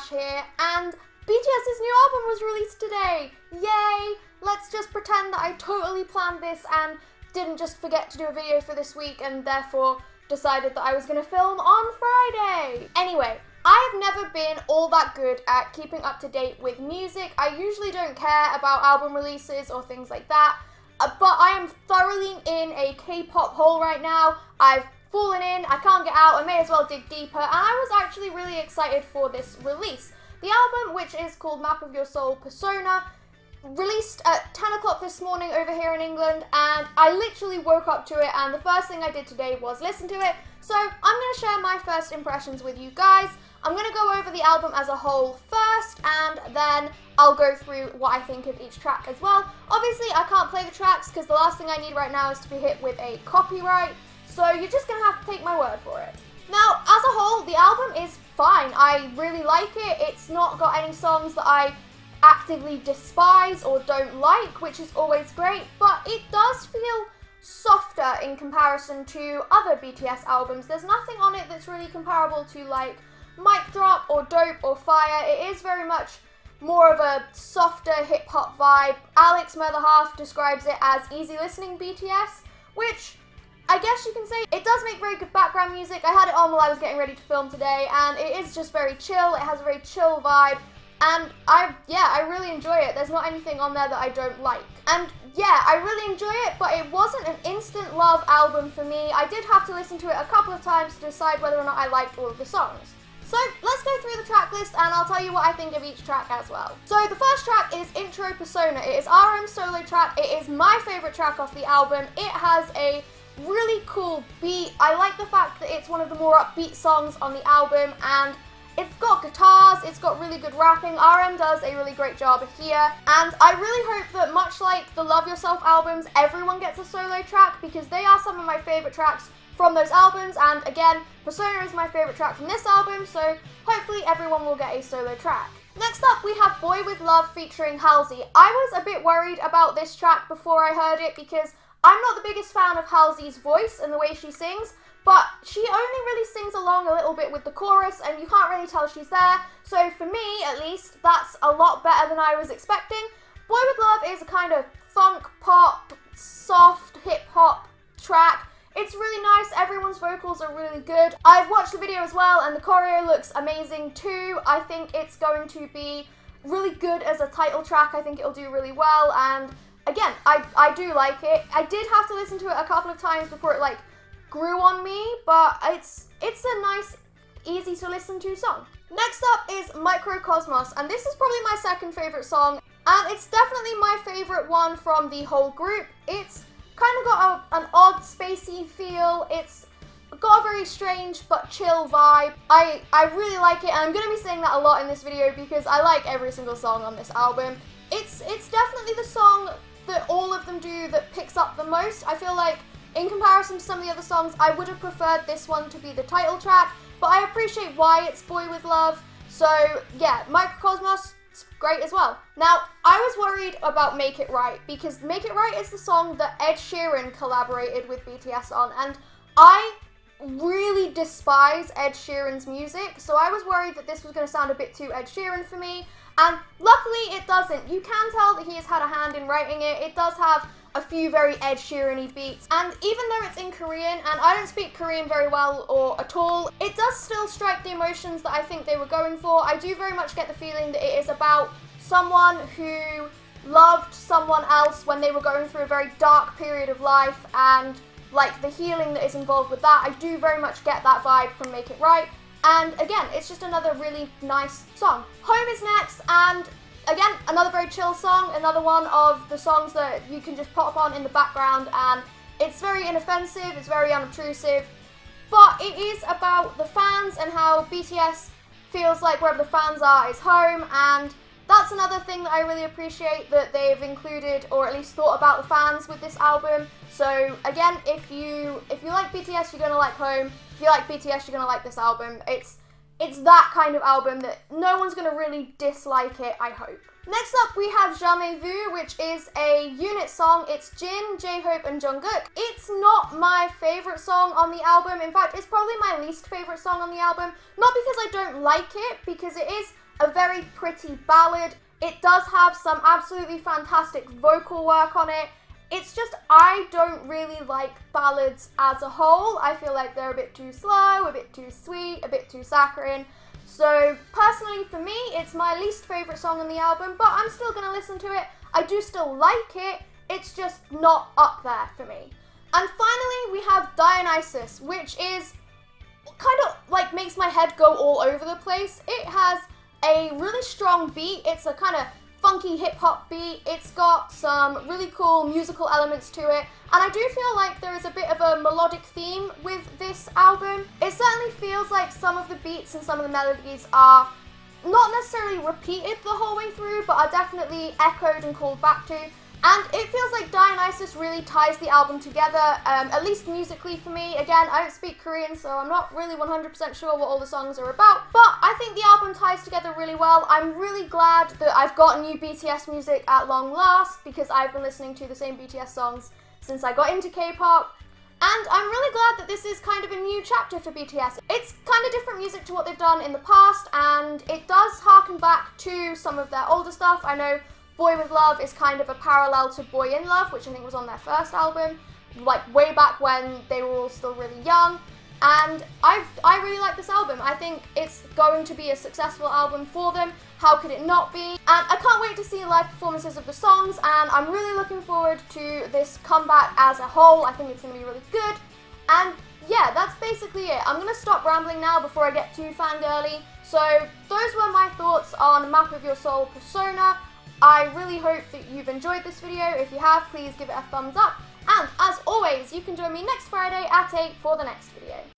Ash here, and BTS's new album was released today! Yay! Let's just pretend that I totally planned this and didn't just forget to do a video for this week and therefore decided that I was going to film on Friday! Anyway, I have never been all that good at keeping up to date with music. I usually don't care about album releases or things like that, but I am thoroughly in a K-pop hole right now. I've fallen in, I can't get out, I may as well dig deeper, and I was actually really excited for this release. The album, which is called Map of Your Soul Persona, released at 10 o'clock this morning over here in England, and I literally woke up to it, and the first thing I did today was listen to it. So I'm going to share my first impressions with you guys. I'm going to go over the album as a whole first, and then I'll go through what I think of each track as well. Obviously, I can't play the tracks because the last thing I need right now is to be hit with a copyright, so you're just going to have to take my word for it. Now, as a whole, the album is fine. I really like it. It's not got any songs that I actively despise or don't like, which is always great, but it does feel softer in comparison to other BTS albums. There's nothing on it that's really comparable to like Mic Drop or Dope or Fire. It is very much more of a softer hip-hop vibe. Alex, my other half, describes it as easy listening BTS, which I guess you can say it does make very good background music. I had it on while I was getting ready to film today, and it is just very chill. It has a very chill vibe, and I really enjoy it. There's not anything on there that I don't like. And yeah, I really enjoy it, but it wasn't an instant love album for me. I did have to listen to it a couple of times to decide whether or not I liked all of the songs. So let's go through the track list and I'll tell you what I think of each track as well. So the first track is Intro Persona. It is RM's solo track. It is my favourite track off the album. It has a really cool beat. I like the fact that it's one of the more upbeat songs on the album, and it's got guitars, it's got really good rapping. RM does a really great job here, and I really hope that much like the Love Yourself albums, everyone gets a solo track because they are some of my favourite tracks from those albums, and again, Persona is my favourite track from this album, so hopefully everyone will get a solo track. Next up, we have Boy With Love featuring Halsey. I was a bit worried about this track before I heard it because I'm not the biggest fan of Halsey's voice and the way she sings, but she only really sings along a little bit with the chorus and you can't really tell she's there, so for me at least, that's a lot better than I was expecting. Boy With Love is a kind of funk, pop, soft, hip-hop track. It's really nice, everyone's vocals are really good. I've watched the video as well and the choreo looks amazing too. I think it's going to be really good as a title track. I think it'll do really well, and again, I do like it. I did have to listen to it a couple of times before it like grew on me, but it's a nice, easy to listen to song. Next up is Microcosmos, and this is probably my second favourite song, and it's definitely my favourite one from the whole group. It's kind of got an odd spacey feel. It's got a very strange but chill vibe. I really like it, and I'm going to be saying that a lot in this video because I like every single song on this album. It's definitely the song that all of them do that picks up the most. I feel like in comparison to some of the other songs, I would have preferred this one to be the title track, but I appreciate why it's Boy With Love. So yeah, Microcosmos, it's great as well. Now, I was worried about Make It Right because Make It Right is the song that Ed Sheeran collaborated with BTS on, and I really despise Ed Sheeran's music, so I was worried that this was going to sound a bit too Ed Sheeran for me. And luckily it doesn't. You can tell that he has had a hand in writing it. It does have a few very Ed Sheeran-y beats. And even though it's in Korean, and I don't speak Korean very well or at all, it does still strike the emotions that I think they were going for. I do very much get the feeling that it is about someone who loved someone else when they were going through a very dark period of life, and like the healing that is involved with that. I do very much get that vibe from Make It Right. And again, it's just another really nice song. Home is next, and again, another very chill song, another one of the songs that you can just pop on in the background, and it's very inoffensive, it's very unobtrusive, but it is about the fans and how BTS feels like wherever the fans are is home, and that's another thing that I really appreciate that they've included, or at least thought about the fans with this album. So again, if you like BTS, you're gonna like Home. If you like BTS, you're gonna like this album. It's that kind of album that no one's gonna really dislike it, I hope. Next up, we have Jamais Vu, which is a unit song. It's Jin, J-Hope, and Jungkook. It's not my favourite song on the album. In fact, it's probably my least favourite song on the album. Not because I don't like it, because it is a very pretty ballad. It does have some absolutely fantastic vocal work on it. It's just, I don't really like ballads as a whole. I feel like they're a bit too slow, a bit too sweet, a bit too saccharine. So personally for me, it's my least favourite song on the album, but I'm still going to listen to it. I do still like it, it's just not up there for me. And finally we have Dionysus, which is kind of like makes my head go all over the place. It has a really strong beat, it's a kind of funky hip-hop beat, it's got some really cool musical elements to it, and I do feel like there is a bit of a melodic theme with this album. It certainly feels like some of the beats and some of the melodies are not necessarily repeated the whole way through, but are definitely echoed and called back to. And it feels like Dionysus really ties the album together, at least musically for me. Again, I don't speak Korean, so I'm not really 100% sure what all the songs are about. But I think the album ties together really well. I'm really glad that I've got new BTS music at long last, because I've been listening to the same BTS songs since I got into K-pop. And I'm really glad that this is kind of a new chapter for BTS. It's kind of different music to what they've done in the past, and it does harken back to some of their older stuff. I know Boy With Love is kind of a parallel to Boy In Love, which I think was on their first album, like way back when they were all still really young. And I really like this album. I think it's going to be a successful album for them. How could it not be? And I can't wait to see live performances of the songs, and I'm really looking forward to this comeback as a whole. I think it's going to be really good. And yeah, that's basically it. I'm going to stop rambling now before I get too fangirly. So those were my thoughts on Map of Your Soul Persona. I really hope that you've enjoyed this video. If you have, please give it a thumbs up. And as always, you can join me next Friday at 8 for the next video.